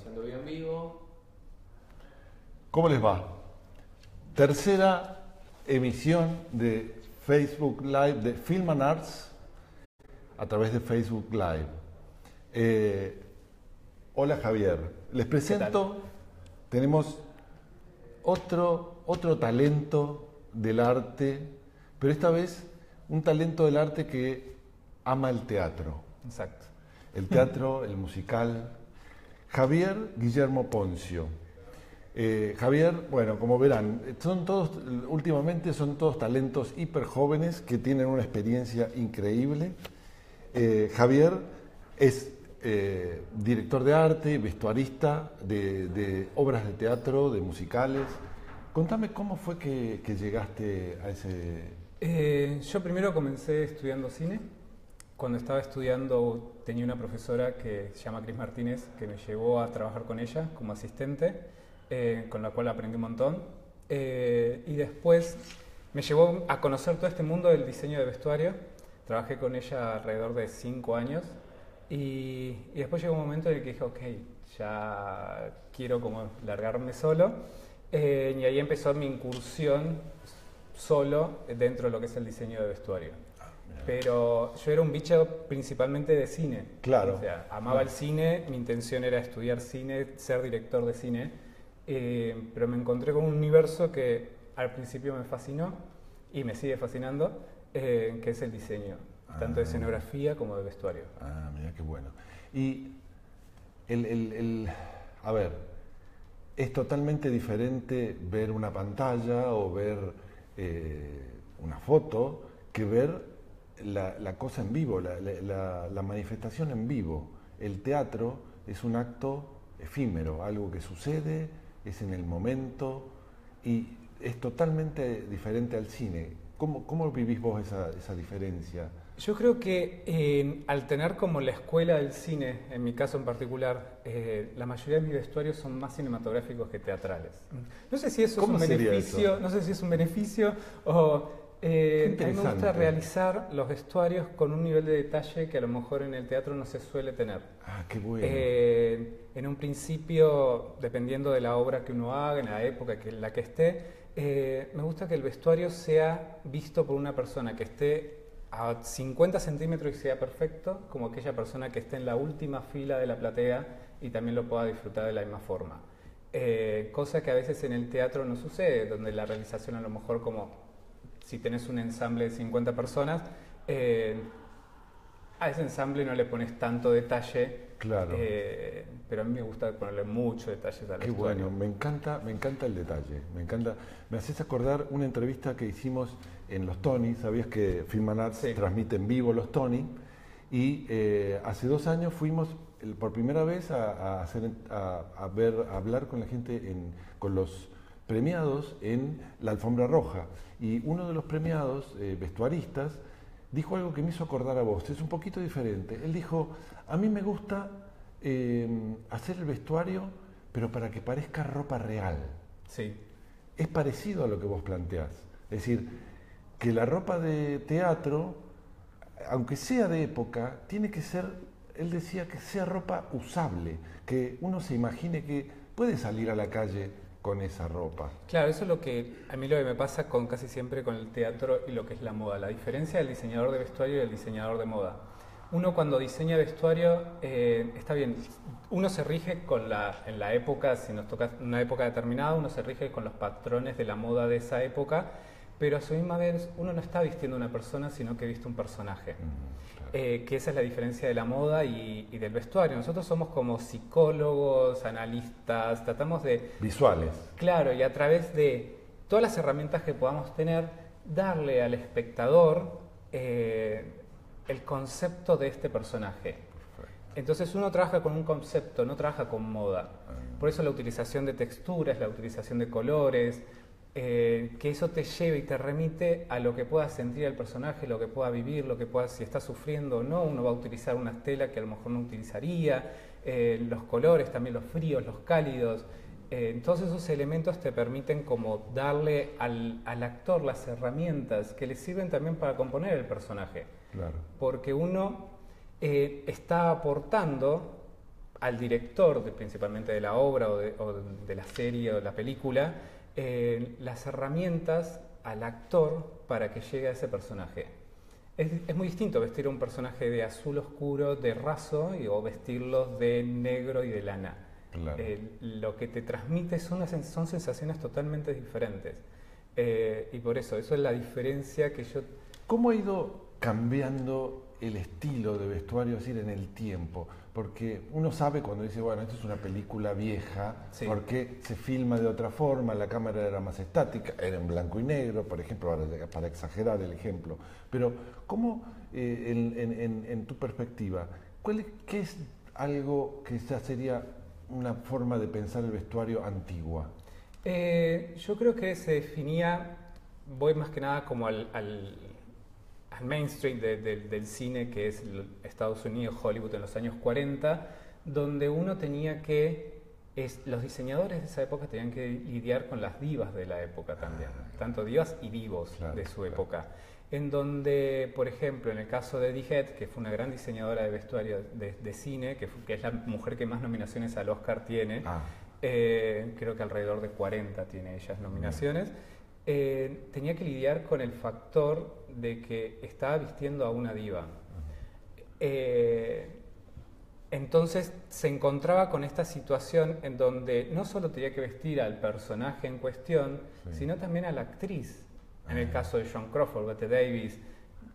avisando bien vivo. ¿Cómo les va? Tercera emisión de Facebook Live de Film and Arts a través de Facebook Live. Hola Javier, les presento, tenemos otro talento del arte, pero esta vez un talento del arte que ama el teatro. Exacto. El teatro, el musical. Javier Guillermo Poncio. Javier, bueno, como verán, últimamente son todos talentos hiper jóvenes que tienen una experiencia increíble. Javier es director de arte, vestuarista de obras de teatro, de musicales. Contame cómo fue que llegaste a ese... Yo primero comencé estudiando cine. Cuando estaba estudiando tenía una profesora que se llama Cris Martínez que me llevó a trabajar con ella como asistente, con la cual aprendí un montón. Y después me llevó a conocer todo este mundo del diseño de vestuario. Trabajé con ella alrededor de 5 años y después llegó un momento en el que dije, ok, ya quiero como largarme solo. Y ahí empezó mi incursión solo dentro de lo que es el diseño de vestuario. Pero yo era un bicho principalmente de cine. Claro. O sea, amaba el cine, mi intención era estudiar cine, ser director de cine, pero me encontré con un universo que al principio me fascinó y me sigue fascinando, que es el diseño, tanto de escenografía como de vestuario. Ah, mira qué bueno. Y a ver, es totalmente diferente ver una pantalla o ver una foto que ver la cosa en vivo, la manifestación en vivo. El teatro es un acto efímero, algo que sucede, es en el momento y es totalmente diferente al cine. ¿Cómo vivís vos esa diferencia? Yo creo que al tener como la escuela del cine, en mi caso en particular, la mayoría de mis vestuarios son más cinematográficos que teatrales. No sé si eso es un beneficio, no sé si es un beneficio o a mí me gusta realizar los vestuarios con un nivel de detalle que a lo mejor en el teatro no se suele tener. Ah, qué bueno. En un principio, dependiendo de la obra que uno haga, en la época en la que esté, me gusta que el vestuario sea visto por una persona que esté a 50 centímetros y sea perfecto, como aquella persona que esté en la última fila de la platea y también lo pueda disfrutar de la misma forma. Cosa que a veces en el teatro no sucede, donde la realización a lo mejor como si tenés un ensamble de 50 personas, a ese ensamble no le pones tanto detalle, claro. Pero a mí me gusta ponerle mucho detalle al Qué vestuario. bueno, me encanta el detalle, me haces acordar una entrevista que hicimos en los Tony. Sabías que Film and Arts transmite en vivo los Tony y hace 2 años fuimos por primera vez a hablar con la gente, con los premiados en la alfombra roja, y uno de los premiados, vestuaristas, dijo algo que me hizo acordar a vos. Es un poquito diferente. Él dijo, a mí me gusta hacer el vestuario, pero para que parezca ropa real. Sí. Es parecido a lo que vos planteás. Es decir, que la ropa de teatro, aunque sea de época, tiene que ser, él decía, que sea ropa usable, que uno se imagine que puede salir a la calle con esa ropa. Claro, eso es lo que a mí lo que me pasa con casi siempre con el teatro y lo que es la moda, la diferencia del diseñador de vestuario y del diseñador de moda. Uno cuando diseña vestuario, está bien, uno se rige en la época, si nos toca una época determinada, uno se rige con los patrones de la moda de esa época, pero a su misma vez uno no está vistiendo una persona, sino que viste un personaje. Que esa es la diferencia de la moda y del vestuario. Nosotros somos como psicólogos, analistas, tratamos de... Visuales. Claro, y a través de todas las herramientas que podamos tener, darle al espectador el concepto de este personaje. Entonces uno trabaja con un concepto, no trabaja con moda. Por eso la utilización de texturas, la utilización de colores, que eso te lleve y te remite a lo que pueda sentir el personaje, lo que pueda vivir, lo que pueda, si está sufriendo o no. Uno va a utilizar una tela que a lo mejor no utilizaría, los colores, también los fríos, los cálidos. Todos esos elementos te permiten como darle al actor las herramientas que le sirven también para componer el personaje. Claro. Porque uno está aportando al director, principalmente de la obra o de la serie o de la película, las herramientas al actor para que llegue a ese personaje. Es muy distinto vestir a un personaje de azul oscuro, de raso, o vestirlos de negro y de lana. Claro. Lo que te transmite son sensaciones totalmente diferentes. Y por eso es la diferencia que yo... ¿Cómo ha ido cambiando el estilo de vestuario, es decir, en el tiempo? Porque uno sabe cuando dice, bueno, esto es una película vieja, Sí. porque se filma de otra forma, la cámara era más estática, era en blanco y negro, por ejemplo, para exagerar el ejemplo. Pero, ¿cómo, en tu perspectiva, qué es algo que ya sería una forma de pensar el vestuario antigua? Yo creo que se definía, voy más que nada como al mainstream del cine, que es Estados Unidos, Hollywood en los años 40, donde uno tenía que, los diseñadores de esa época tenían que lidiar con las divas de la época también, tanto divas y divos de su época. En donde, por ejemplo, en el caso de Eddie Head, que fue una gran diseñadora de vestuario de cine, que es la mujer que más nominaciones al Oscar tiene, creo que alrededor de 40 tiene ellas nominaciones, tenía que lidiar con el factor de que estaba vistiendo a una diva. Entonces se encontraba con esta situación en donde no solo tenía que vestir al personaje en cuestión, sino también a la actriz. En el caso de Joan Crawford, Bette Davis,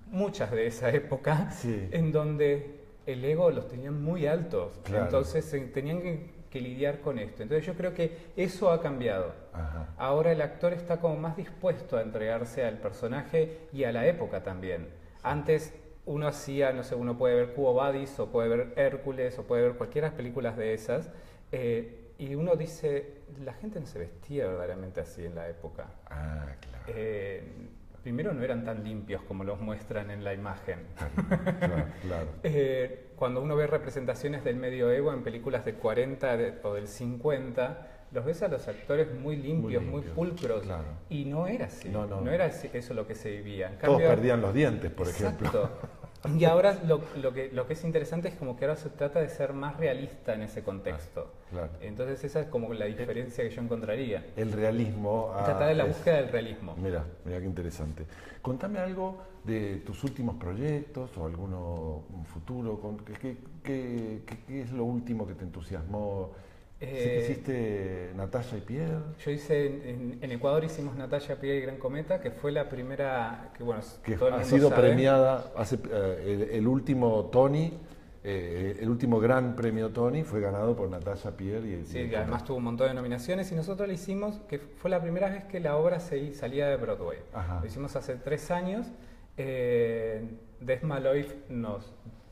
muchas de esa época, en donde el ego los tenían muy altos. Claro. Entonces tenían que lidiar con esto. Entonces yo creo que eso ha cambiado. Ajá. Ahora el actor está como más dispuesto a entregarse al personaje y a la época también. Sí. Antes uno hacía, no sé, uno puede ver Quo Vadis o puede ver Hércules o puede ver cualquiera películas de esas, y uno dice, la gente no se vestía verdaderamente así en la época. Ah, claro. Primero no eran tan limpios como los muestran en la imagen. Claro. Cuando uno ve representaciones del medioevo en películas del 40 o del 50, los ves a los actores muy limpios, muy pulcros, y no era así. No era eso lo que se vivía. En cambio, todos perdían los dientes, por ejemplo. Y ahora lo que es interesante es como que ahora se trata de ser más realista en ese contexto. Claro. Entonces esa es como la diferencia que yo encontraría. El realismo. Tratar de la búsqueda del realismo. Mira qué interesante. Contame algo de tus últimos proyectos o alguno futuro. ¿Qué es lo último que te entusiasmó? Sé que hiciste Natalia y Pierre. Yo hice, en Ecuador hicimos Natalia, Pierre y Gran Cometa, que fue la primera, que bueno, que ha sido premiada, el último Tony, el último gran premio Tony fue ganado por Natalia Pierre. Y además tuvo un montón de nominaciones, y nosotros lo hicimos, que fue la primera vez que la obra salía de Broadway. Ajá. Lo hicimos hace 3 años, Desma Loif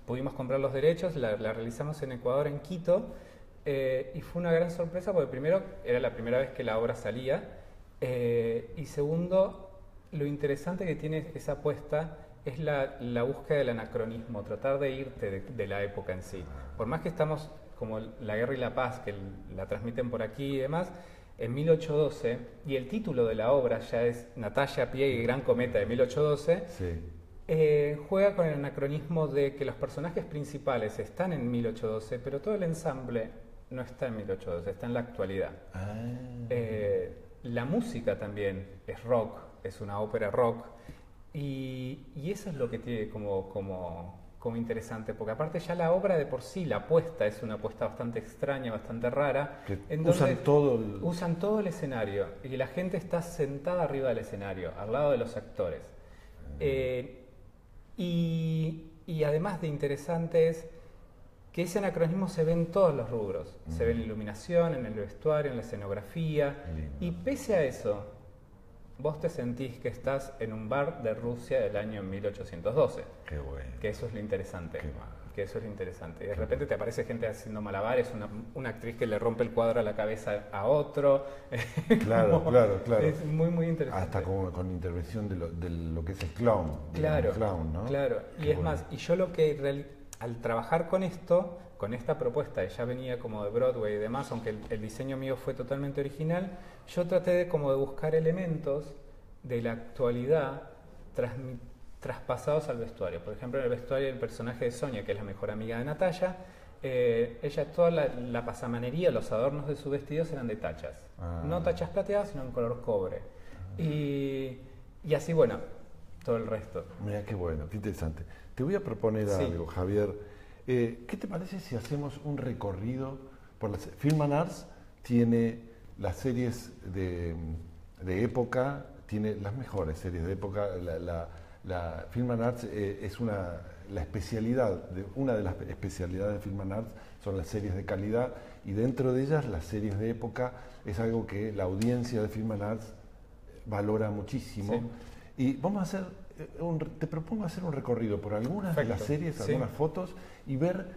pudimos comprar los derechos, la realizamos en Ecuador, en Quito. Y fue una gran sorpresa porque primero era la primera vez que la obra salía, y segundo, lo interesante que tiene esa apuesta es la búsqueda del anacronismo, tratar de irte de la época en sí. Por más que estamos como La Guerra y la Paz, que la transmiten por aquí y demás, en 1812, y el título de la obra ya es Natalia, Pierre y Gran Cometa de 1812, juega con el anacronismo de que los personajes principales están en 1812, pero todo el ensamble no está en 1812, está en la actualidad. La música también es rock, es una ópera rock, y eso es lo que tiene como interesante, porque aparte ya la obra de por sí, la apuesta es una apuesta bastante extraña, bastante rara. Usan todo el escenario, y la gente está sentada arriba del escenario, al lado de los actores. Y además de interesante es que ese anacronismo se ve en todos los rubros. Se ve en la iluminación, en el vestuario, en la escenografía. Y pese a eso, vos te sentís que estás en un bar de Rusia del año 1812. Qué bueno. Que eso es lo interesante. Que eso es lo interesante. Y de repente te aparece gente haciendo malabares, una actriz que le rompe el cuadro a la cabeza a otro. Claro. Es muy, muy interesante. Hasta con intervención de lo que es el clown. Claro, el clown, ¿no? Claro. Y es más, y yo al trabajar con esto, con esta propuesta, ya venía como de Broadway y demás, aunque el diseño mío fue totalmente original, yo traté de buscar elementos de la actualidad traspasados al vestuario. Por ejemplo, en el vestuario del personaje de Sonia, que es la mejor amiga de Natalia, ella toda la pasamanería, los adornos de sus vestidos eran de tachas. No tachas plateadas, sino en color cobre. Y así, bueno, todo el resto. Mira, qué bueno, qué interesante. Te voy a proponer algo, Javier. ¿Qué te parece si hacemos un recorrido por las... Film and Arts tiene las series de época, tiene las mejores series de época. La Film and Arts es una de las especialidades de Film and Arts son las series de calidad, y dentro de ellas las series de época es algo que la audiencia de Film and Arts valora muchísimo. Sí. Y vamos a hacer te propongo hacer un recorrido por algunas de las series, algunas fotos, y ver,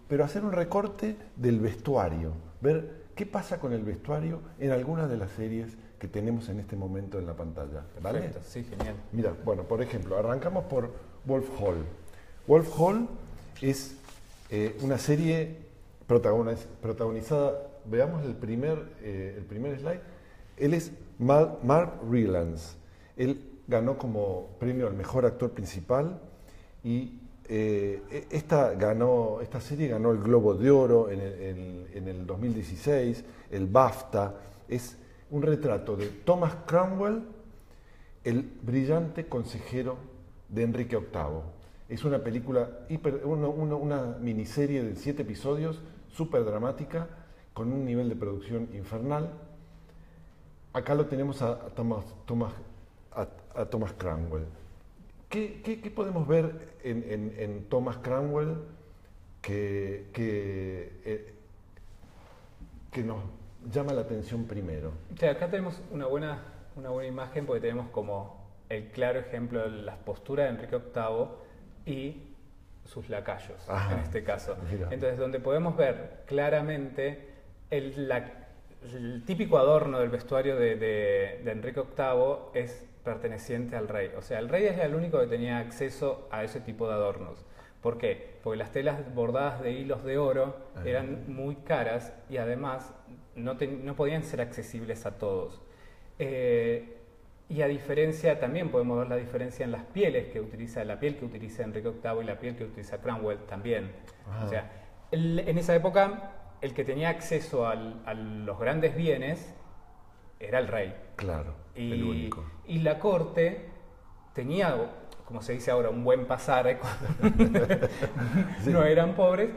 pero hacer un recorte del vestuario, ver qué pasa con el vestuario en algunas de las series que tenemos en este momento en la pantalla. ¿Vale? Perfecto, sí, genial. Mira, bueno, por ejemplo, arrancamos por Wolf Hall. Wolf Hall es una serie protagonizada, veamos el primer slide. Él es Mark Rylance. Él ganó como premio al mejor actor principal, y esta serie ganó el Globo de Oro en el 2016, el BAFTA. Es un retrato de Thomas Cromwell, el brillante consejero de Enrique VIII. Es una película, una miniserie de 7 episodios, súper dramática, con un nivel de producción infernal. Acá lo tenemos a Thomas Cromwell. ¿Qué podemos ver en Thomas Cromwell que nos llama la atención primero? O sea, acá tenemos una buena imagen, porque tenemos como el claro ejemplo de las posturas de Enrique VIII y sus lacayos, en este caso. Mira. Entonces, donde podemos ver claramente el típico adorno del vestuario de Enrique VIII es perteneciente al rey. O sea, el rey es el único que tenía acceso a ese tipo de adornos. ¿Por qué? Porque las telas bordadas de hilos de oro eran muy caras, y además no podían ser accesibles a todos. Y a diferencia, también podemos ver la diferencia en las pieles que utiliza, la piel que utiliza Enrique VIII y la piel que utiliza Cromwell también. O sea, en esa época, el que tenía acceso a los grandes bienes era el rey. Claro, el único. Y la corte tenía, como se dice ahora, un buen pasar, sí. No eran pobres,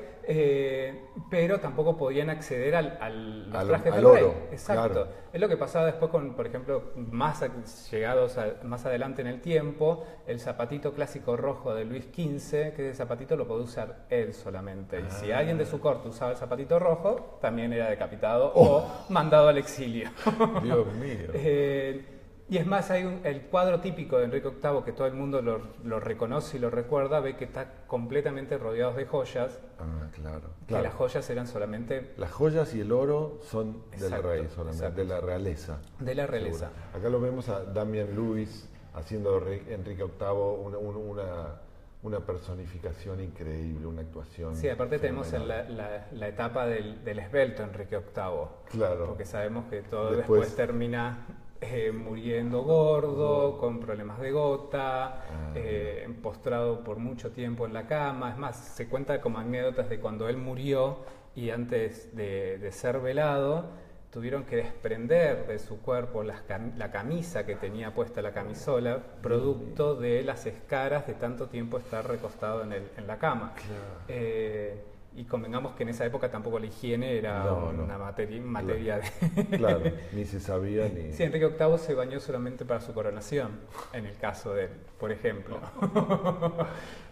pero tampoco podían acceder al traje del rey. Exacto. Claro. Es lo que pasaba después con, por ejemplo, más adelante en el tiempo, el zapatito clásico rojo de Luis XV, que ese zapatito lo podía usar él solamente. Y si alguien de su corte usaba el zapatito rojo, también era decapitado o mandado al exilio. Dios mío. Y es más, hay el cuadro típico de Enrique VIII, que todo el mundo lo reconoce y lo recuerda, ve que está completamente rodeado de joyas. Claro. Que las joyas eran solamente... Las joyas y el oro son del rey solamente, de la realeza. De la realeza. Seguro. Acá lo vemos a Damian Lewis haciendo Enrique VIII una personificación increíble, una actuación. Sí, aparte tenemos la etapa del esbelto Enrique VIII. Claro. Porque sabemos que todo después termina... muriendo gordo, con problemas de gota, postrado por mucho tiempo en la cama. Es más, se cuenta como anécdotas de cuando él murió, y antes de ser velado, tuvieron que desprender de su cuerpo la camisa que tenía puesta, la camisola, producto de las escaras de tanto tiempo estar recostado en la cama. Claro. Y convengamos que en esa época tampoco la higiene era una materia de... Claro, ni se sabía ni... Sí, Enrique VIII se bañó solamente para su coronación, en el caso de él, por ejemplo.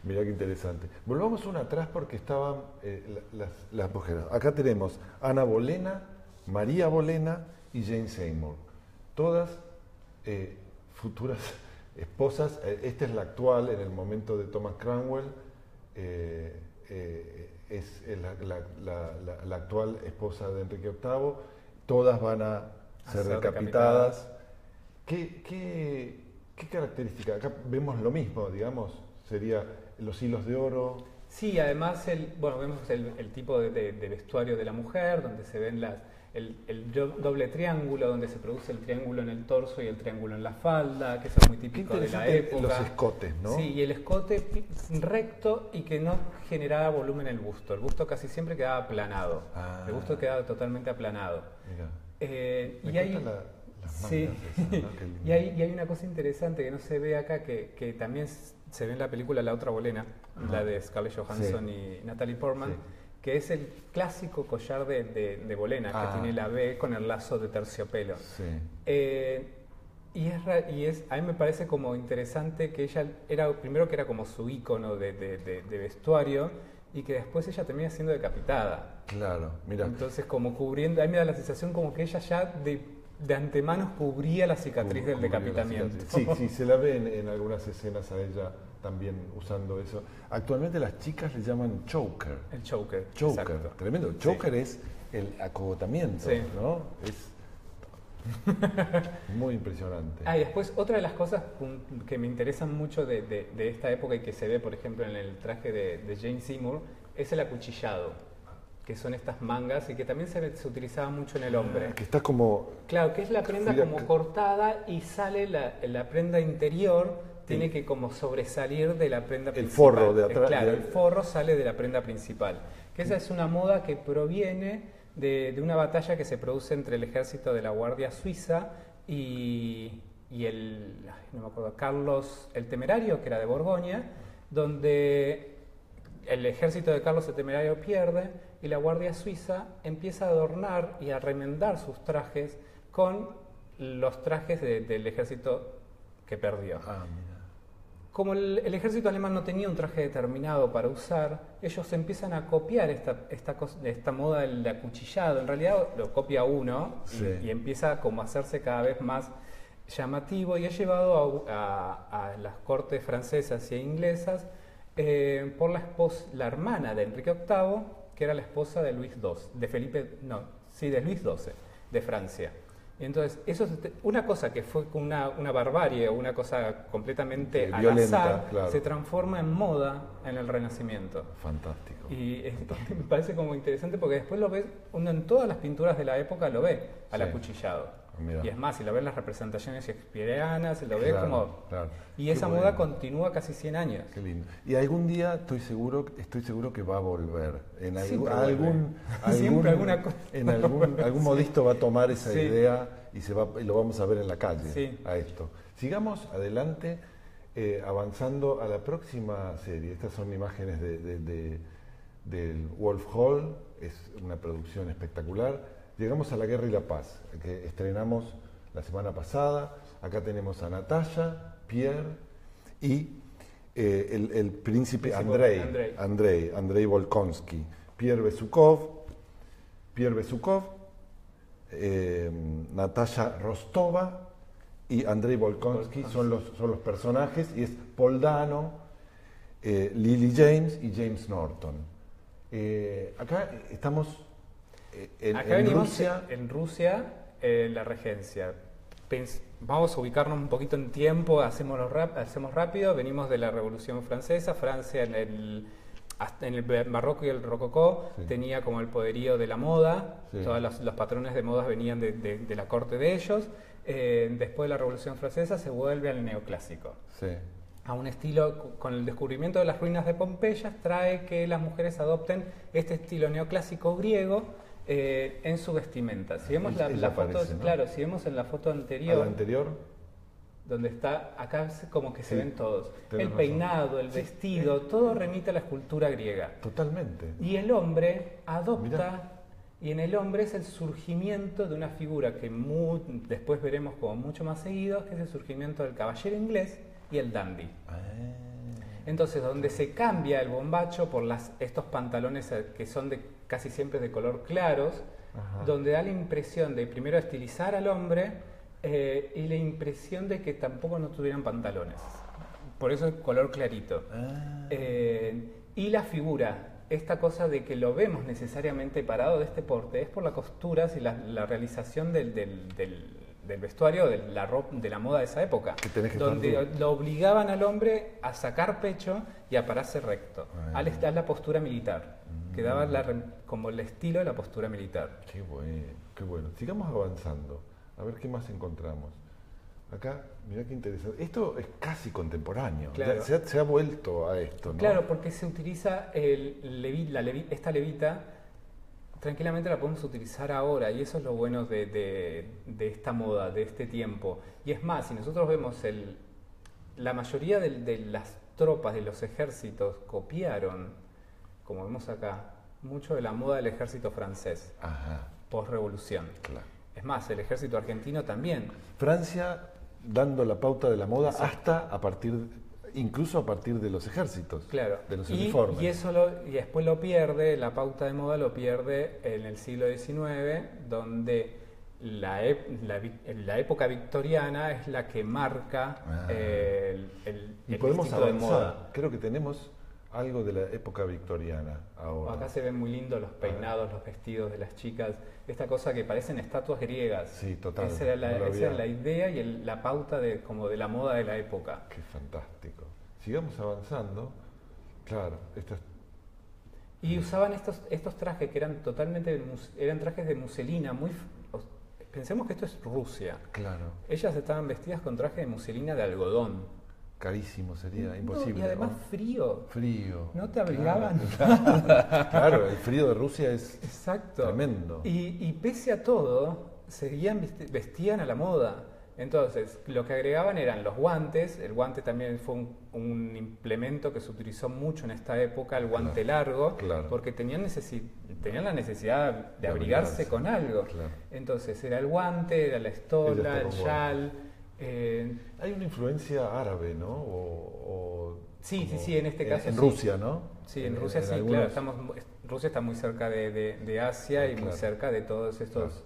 Mirá qué interesante. Volvamos una atrás, porque estaban las mujeres. Acá tenemos Ana Bolena, María Bolena y Jane Seymour. Todas futuras esposas. Esta es la actual, en el momento de Thomas Cromwell. Es la actual esposa de Enrique VIII. Todas van a ser decapitadas. ¿Qué característica? Acá vemos lo mismo, digamos, sería los hilos de oro. Sí, además vemos el tipo de vestuario de la mujer, donde se ven doble triángulo, donde se produce el triángulo en el torso y el triángulo en la falda, que eso es muy típico de la época. Los escotes, ¿no? Sí, y el escote recto y que no generaba volumen en el busto. El busto casi siempre quedaba aplanado. El busto quedaba totalmente aplanado. Y hay sí. Y hay una cosa interesante que no se ve acá, que también se ve en la película La otra bolena, la de Scarlett Johansson y Natalie Portman, que es el clásico collar de bolena, que tiene la B con el lazo de terciopelo. A mí me parece como interesante que ella primero que era como su ícono de vestuario, y que después ella termina siendo decapitada. Claro, mira. Entonces como cubriendo, a mí me da la sensación como que ella ya de antemano cubría la cicatriz del decapitamiento. Sí, se la ve en algunas escenas a ella también usando eso. Actualmente las chicas le llaman choker. El choker. Choker, tremendo. Choker es el acogotamiento, ¿no? Es muy impresionante. Y después otra de las cosas que me interesan mucho de esta época y que se ve, por ejemplo, en el traje de Jane Seymour, es el acuchillado, que son estas mangas y que también se utilizaba mucho en el hombre. Que está como... Claro, que es la prenda como cortada y sale la prenda interior, tiene que como sobresalir de la prenda principal. El forro de atrás. Claro, el forro sale de la prenda principal. Que esa es una moda que proviene de una batalla que se produce entre el ejército de la Guardia Suiza y no me acuerdo, Carlos el Temerario, que era de Borgoña, donde el ejército de Carlos el Temerario pierde y la Guardia Suiza empieza a adornar y a remendar sus trajes con los trajes del ejército que perdió. Mira. Como el ejército alemán no tenía un traje determinado para usar, ellos empiezan a copiar esta moda del acuchillado. En realidad lo copia uno y empieza como a hacerse cada vez más llamativo, y es llevado a las cortes francesas e inglesas por la hermana de Enrique VIII, que era la esposa de Luis XII, de Luis XII, de Francia. Y entonces, eso es una cosa que fue una barbarie, una cosa completamente al azar, se transforma en moda en el Renacimiento. Fantástico. Y me parece como interesante porque después lo ves, uno en todas las pinturas de la época lo ve al acuchillado. Mira. Y es más, si lo ves en las representaciones shakespearianas, lo ves como... Claro. Y esa moda continúa casi 100 años. Qué lindo. Y algún día estoy seguro que va a volver. En algún modisto va a tomar esa idea y lo vamos a ver en la calle a esto. Sigamos adelante, avanzando a la próxima serie. Estas son imágenes del Wolf Hall, es una producción espectacular. Llegamos a La Guerra y la Paz, que estrenamos la semana pasada. Acá tenemos a Natalia, Pierre y el príncipe Andrei Volkonsky, Pierre Besukhov, Natalia Rostova y Andrei Volkonsky son los personajes, y es Paul Dano, Lily James y James Norton. Acá estamos en Rusia, la regencia. Vamos a ubicarnos un poquito en tiempo, hacemos rápido. Venimos de la Revolución Francesa. Francia en el Barroco y el Rococó tenía como el poderío de la moda. Todos los patrones de modas venían de la corte de ellos. Después de la Revolución Francesa se vuelve al neoclásico. A un estilo, con el descubrimiento de las ruinas de Pompeya, trae que las mujeres adopten este estilo neoclásico griego en su vestimenta. Si vemos la foto, ¿no? Si vemos en la foto anterior, donde está, acá como que se ven todos. El peinado, el vestido, todo remite a la escultura griega. Totalmente. Y el hombre adopta, y en el hombre es el surgimiento de una figura que después veremos como mucho más seguido, que es el surgimiento del caballero inglés y el dandy. Entonces, donde se cambia el bombacho por estos pantalones que son casi siempre de color claros, donde da la impresión de primero estilizar al hombre y la impresión de que tampoco no tuvieran pantalones. Por eso el color clarito. Y la figura, esta cosa de que lo vemos necesariamente parado de este porte, es por las costuras y la realización del vestuario, de la moda de esa época, donde lo obligaban al hombre a sacar pecho y a pararse recto, a la postura militar. que daba como el estilo de la postura militar. Qué bueno, qué bueno. Sigamos avanzando, a ver qué más encontramos. Acá, mirá qué interesante. Esto es casi contemporáneo, Claro. se ha vuelto a esto, ¿no? Claro, porque se utiliza esta levita, tranquilamente la podemos utilizar ahora, y eso es lo bueno de esta moda, de este tiempo. Y es más, si nosotros vemos la mayoría de las tropas, de los ejércitos, copiaron, como vemos acá, mucho de la moda del ejército francés, post-revolución. Claro. Es más, el ejército argentino también. Francia dando la pauta de la moda. Exacto. hasta incluso a partir de los ejércitos, Claro. de los uniformes. Y después lo pierde, la pauta de moda lo pierde en el siglo XIX, donde la época victoriana es la que marca y el podemos instinto de avanzar. moda. Creo que tenemos algo de la época victoriana ahora. Acá se ven muy lindos los peinados, los vestidos de las chicas, esta cosa que parecen estatuas griegas. Sí, total. Esa era la idea y la pauta como de la moda de la época. Qué fantástico. Sigamos avanzando. Claro, Y usaban estos trajes que eran eran trajes de muselina, pensemos que esto es Rusia. claro. Ellas estaban vestidas con traje de muselina de algodón. Carísimo sería, No, imposible. y además ¿no? frío. Frío. No te abrigaban. Claro, el frío de Rusia es Exacto. tremendo. Y pese a todo, vestían a la moda. Entonces, lo que agregaban eran los guantes. El guante también fue un implemento que se utilizó mucho en esta época, el guante largo, porque tenían la necesidad de abrigarse con algo. Claro. Entonces, era el guante, era la estola, el chal. Hay una influencia árabe, ¿no? Sí, en este caso en sí. Rusia, ¿no? Sí, en Rusia sí, algunos... claro. Rusia está muy cerca de Asia y muy cerca de todos estos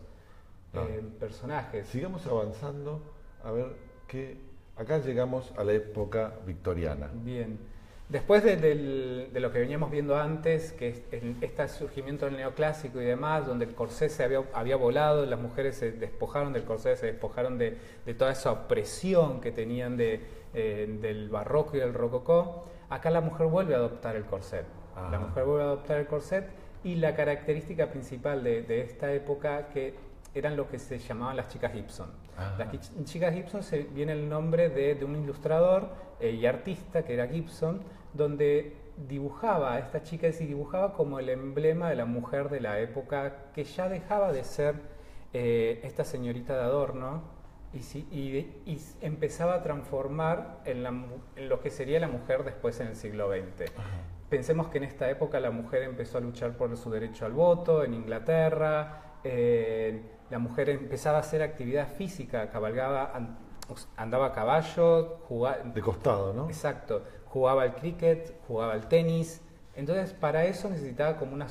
personajes. Sigamos avanzando, a ver qué... Acá llegamos a la época victoriana. Bien. Después de lo que veníamos viendo antes, que es este surgimiento del neoclásico y demás, donde el corsé se había volado, las mujeres se despojaron del corsé, se despojaron de toda esa opresión que tenían del barroco y del rococó, acá la mujer vuelve a adoptar el corset. La mujer vuelve a adoptar el corset y la característica principal de esta época que eran lo que se llamaban las chicas Gibson. Las chicas Gibson viene el nombre de un ilustrador y artista que era Gibson, donde dibujaba a estas chicas y dibujaba como el emblema de la mujer de la época, que ya dejaba de ser esta señorita de adorno y empezaba a transformar en lo que sería la mujer después en el siglo XX. Pensemos que en esta época la mujer empezó a luchar por su derecho al voto en Inglaterra, la mujer empezaba a hacer actividad física, andaba a caballo, jugaba... De costado, ¿no? Exacto. Jugaba al cricket, jugaba al tenis. Entonces, para eso necesitaba como una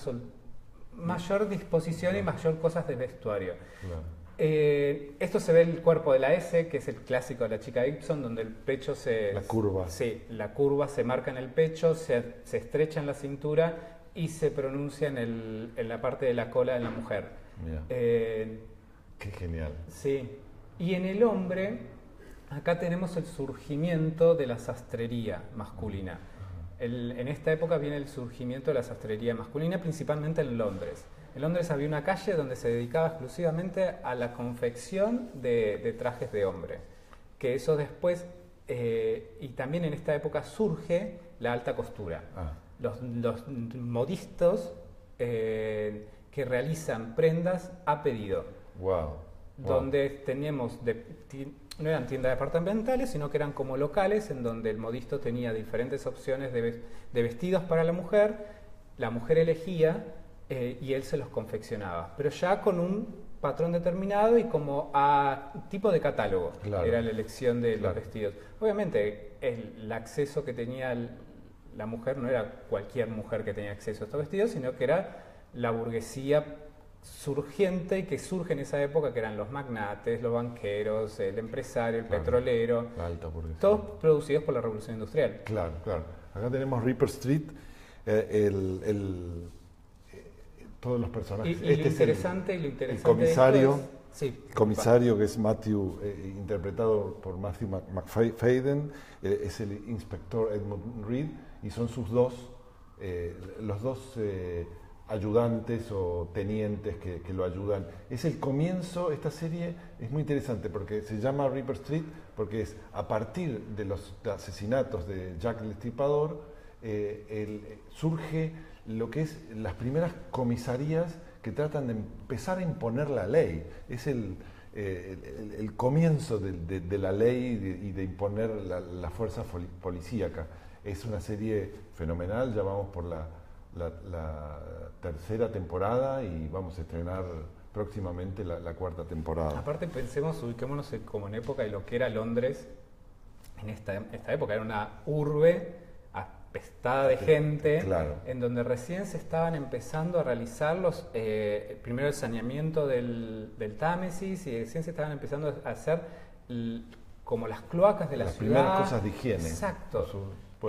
mayor disposición y mayor cosas de vestuario. Claro. Esto se ve el cuerpo de la S, que es el clásico de la chica Gibson, donde el pecho La curva. Sí, la curva se marca en el pecho, se estrecha en la cintura y se pronuncia en la parte de la cola de la mujer. Qué genial. Sí. Y en el hombre, acá tenemos el surgimiento de la sastrería masculina. En esta época viene el surgimiento de la sastrería masculina, principalmente en Londres. En Londres había una calle donde se dedicaba exclusivamente a la confección de trajes de hombre. Que eso después, y también en esta época surge la alta costura. Los modistas que realizan prendas a pedido. Wow. Donde teníamos, no eran tiendas departamentales, sino que eran como locales en donde el modisto tenía diferentes opciones de vestidos para la mujer elegía y él se los confeccionaba, pero ya con un patrón determinado y como a tipo de catálogo. Claro. Era la elección de los vestidos. Obviamente el acceso que tenía la mujer no era cualquier mujer que tenía acceso a estos vestidos, sino que era la burguesía surgiente y que surge en esa época, que eran los magnates, los banqueros, el empresario, el petrolero, la alta burguesía. Todos producidos por la Revolución Industrial. Claro. Acá tenemos Reaper Street, todos los personajes. Y lo interesante el comisario, comisario que es Matthew, interpretado por Matthew McFadden, es el inspector Edmund Reed, y son sus los dos ayudantes o tenientes que lo ayudan. Es el comienzo, esta serie es muy interesante porque se llama Reaper Street porque es a partir de los asesinatos de Jack el Destripador, surge lo que es las primeras comisarías que tratan de empezar a imponer la ley. Es el comienzo de la ley y de imponer la fuerza policíaca. Es una serie fenomenal, ya vamos por la tercera temporada y vamos a estrenar próximamente la cuarta temporada. Aparte pensemos, ubiquémonos como en época de lo que era Londres, en esta época era una urbe apestada de gente, claro, en donde recién se estaban empezando a realizar primero el saneamiento del Támesis y recién se estaban empezando a hacer como las cloacas de la las ciudad. Las primeras cosas de higiene. Exacto.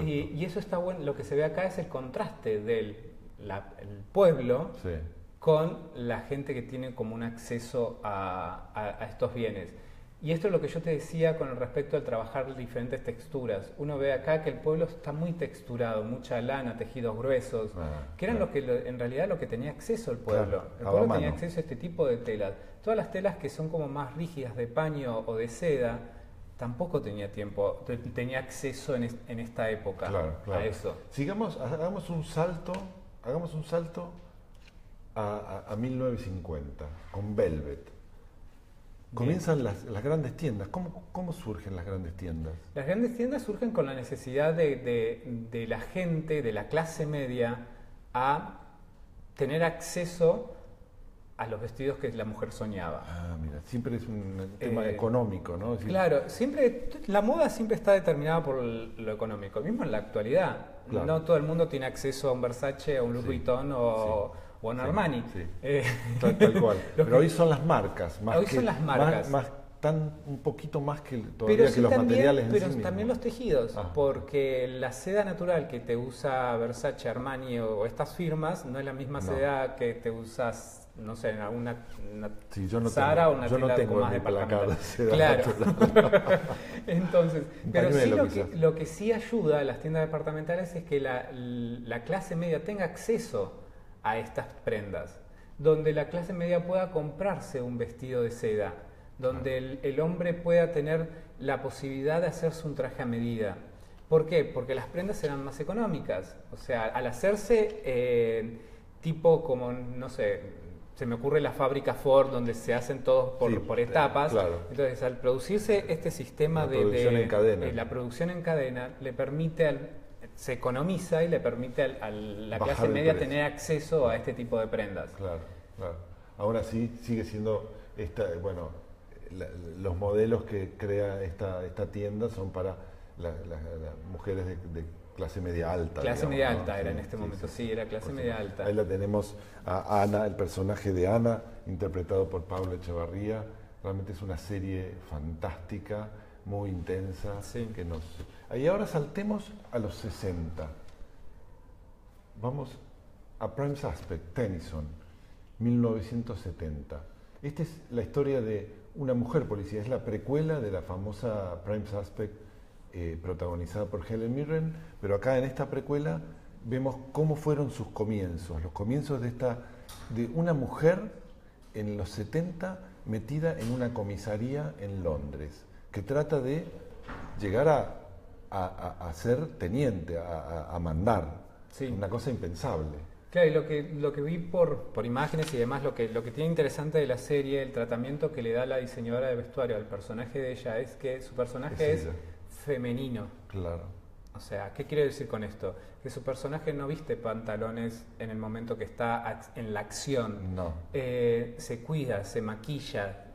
Y eso está bueno. Lo que se ve acá es el contraste del el pueblo, sí, con la gente que tiene como un acceso a estos bienes. Y esto es lo que yo te decía con respecto al trabajar diferentes texturas. Uno ve acá que el pueblo está muy texturado, mucha lana, tejidos gruesos, que eran en realidad lo que tenía acceso el pueblo. Claro, el pueblo tenía acceso a este tipo de telas. Todas las telas que son como más rígidas de paño o de seda, tampoco tenía acceso en esta época, claro, a eso. Hagamos un salto a 1950, con Velvet. Comienzan las grandes tiendas. ¿Cómo surgen las grandes tiendas? Las grandes tiendas surgen con la necesidad de la gente, de la clase media, a tener acceso a los vestidos que la mujer soñaba. Ah, mira, siempre es un tema económico, ¿no? Claro, la moda siempre está determinada por lo económico. Mismo en la actualidad, claro, no todo el mundo tiene acceso a un Versace, a un Louis Vuitton o a un Armani. Sí. Tal cual. Pero hoy son las marcas. Están un poquito más que todavía que los materiales en sí mismos. Pero también los tejidos, porque la seda natural que te usa Versace, Armani o estas firmas no es la misma seda que te usas, no sé, en alguna Zara o una tienda con más departamental. Claro. Entonces, pero sí lo que sí ayuda a las tiendas departamentales es que la clase media tenga acceso a estas prendas, donde la clase media pueda comprarse un vestido de seda, donde el hombre pueda tener la posibilidad de hacerse un traje a medida. ¿Por qué? Porque las prendas eran más económicas. O sea, al hacerse tipo como, no sé, se me ocurre la fábrica Ford, donde se hacen todos por etapas. Claro. Entonces, al producirse este sistema la producción en cadena, le permite se economiza y le permite a la clase media tener acceso a este tipo de prendas. Claro. Ahora sí, sigue siendo los modelos que crea esta tienda son para las mujeres de clase media alta. Clase media alta era en este momento, era clase media alta. Ahí la tenemos a Ana, el personaje de Ana, interpretado por Pablo Echevarría. Realmente es una serie fantástica, muy intensa. Y ahora saltemos a los 60. Vamos a Prime Suspect, Tennyson, 1970. Esta es la historia de una mujer policía, es la precuela de la famosa Prime Suspect protagonizada por Helen Mirren, pero acá en esta precuela vemos cómo fueron sus comienzos, los comienzos de una mujer en los 70 metida en una comisaría en Londres, que trata de llegar a ser teniente, a mandar, una cosa impensable. Claro, y lo que vi por imágenes y demás, lo que tiene interesante de la serie, el tratamiento que le da la diseñadora de vestuario al personaje de ella, es que su personaje es femenino. Claro. O sea, ¿qué quiere decir con esto? Que su personaje no viste pantalones en el momento que está en la acción. No. Se cuida, se maquilla.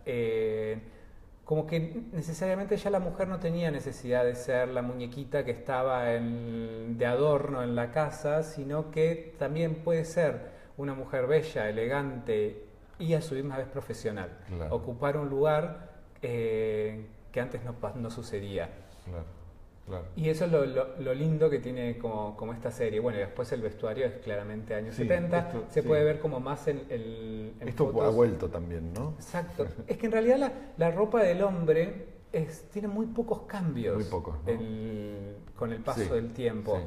Como que necesariamente ya la mujer no tenía necesidad de ser la muñequita que estaba de adorno en la casa, sino que también puede ser una mujer bella, elegante y a su misma vez profesional. Claro. Ocupar un lugar que antes no sucedía. Claro. Y eso es lo lindo que tiene como esta serie. Bueno, y después el vestuario es claramente años 70. Se puede ver como más en esto fotos. Ha vuelto también, ¿no? Exacto. Es que en realidad la ropa del hombre tiene muy pocos cambios. Muy pocos, ¿no? Con el paso del tiempo.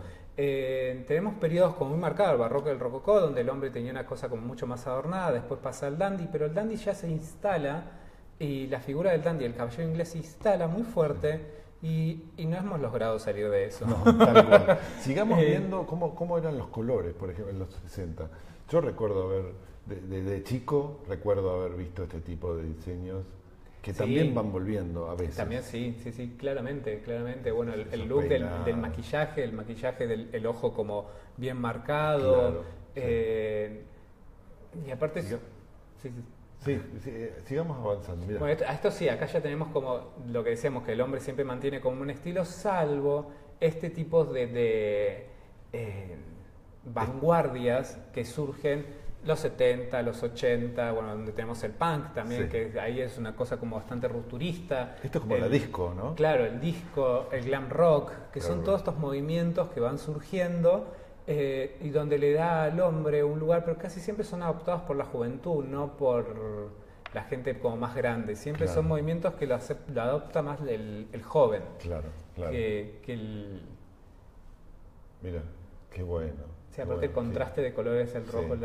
tenemos periodos como muy marcados, el barroco y el rococó, donde el hombre tenía una cosa como mucho más adornada, después pasa al dandy, pero el dandy ya se instala y la figura del dandy, el caballero inglés, se instala muy fuerte y no hemos logrado salir de eso. No, tal cual. Sigamos viendo cómo eran los colores, por ejemplo, en los 60. Yo recuerdo de chico, recuerdo haber visto este tipo de diseños que también van volviendo a veces. También sí, claramente. Bueno, el look del maquillaje, el maquillaje del ojo como bien marcado. Claro, y aparte... Sí, sigamos avanzando. Mira. Bueno, a esto sí, acá ya tenemos como lo que decíamos, que el hombre siempre mantiene como un estilo, salvo este tipo de vanguardias que surgen los 70, los 80, bueno, donde tenemos el punk también, que ahí es una cosa como bastante rupturista. Esto es como la disco, ¿no? Claro, el disco, el glam rock, que son todos estos movimientos que van surgiendo y donde le da al hombre un lugar, pero casi siempre son adoptados por la juventud, no por la gente como más grande. Siempre son movimientos que lo adopta más el joven. Claro. Que el... Mira, qué bueno. Sí, aparte el contraste de colores, el rojo,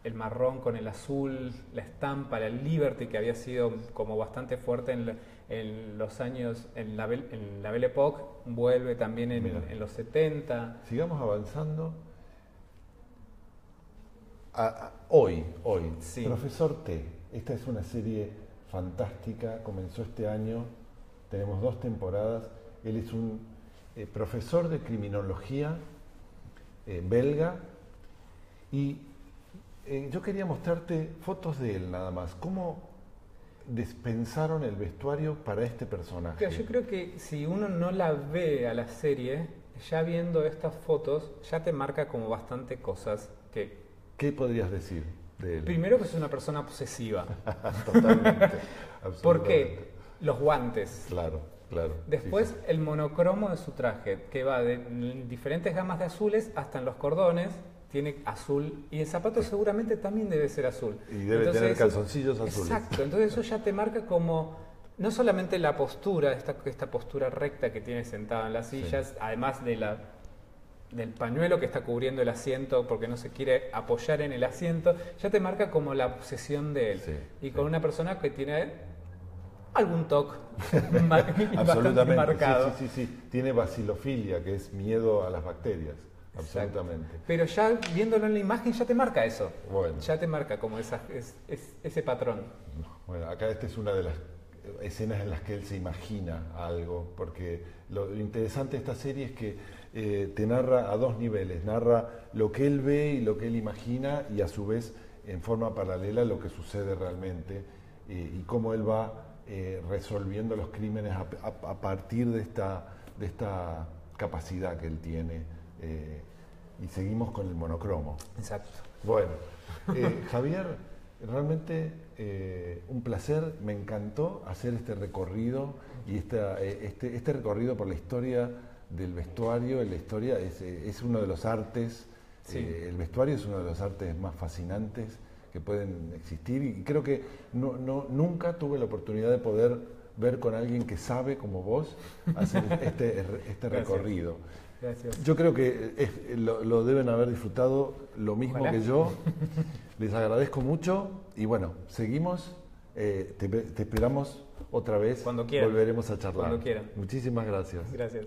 el marrón con el azul, la estampa, la Liberty, que había sido como bastante fuerte en los años, en la Belle Époque, vuelve también en los 70. Sigamos avanzando. Hoy, Profesor T. Esta es una serie fantástica, comenzó este año, tenemos 2 temporadas. Él es un profesor de criminología belga, y yo quería mostrarte fotos de él nada más. ¿Cómo despensaron el vestuario para este personaje? Yo creo que si uno no la ve a la serie, ya viendo estas fotos, ya te marca como bastante cosas que... ¿Qué podrías decir de él? Primero, que es una persona obsesiva. Totalmente. ¿Por qué? Los guantes. Claro. Después el monocromo de su traje, que va de diferentes gamas de azules hasta en los cordones, tiene azul, y el zapato seguramente también debe ser azul. Y debe tener calzoncillos azules. Exacto, entonces eso ya te marca como, no solamente la postura, esta postura recta que tiene sentado en las sillas, además de del pañuelo que está cubriendo el asiento porque no se quiere apoyar en el asiento, ya te marca como la obsesión de él. Y con una persona que tiene algún toque bastante marcado. Sí. Tiene bacilofilia, que es miedo a las bacterias. Exacto. Absolutamente. Pero ya viéndolo en la imagen ya te marca eso. Bueno. Ya te marca como ese patrón. Bueno, acá esta es una de las escenas en las que él se imagina algo, porque lo interesante de esta serie es que te narra a 2 niveles. Narra lo que él ve y lo que él imagina, y a su vez en forma paralela lo que sucede realmente, y cómo él va resolviendo los crímenes a partir de esta capacidad que él tiene, y seguimos con el monocromo. Exacto. Bueno, Javier, realmente un placer, me encantó hacer este recorrido, y este recorrido por la historia del vestuario. La historia es uno de los artes, el vestuario es uno de los artes más fascinantes que pueden existir, y creo que nunca tuve la oportunidad de poder ver con alguien que sabe como vos hacer este recorrido. Gracias. Yo creo que lo deben haber disfrutado lo mismo que yo. Les agradezco mucho y bueno, seguimos, te esperamos otra vez. Cuando quieran. Volveremos a charlar. Cuando quieran. Muchísimas gracias. Gracias.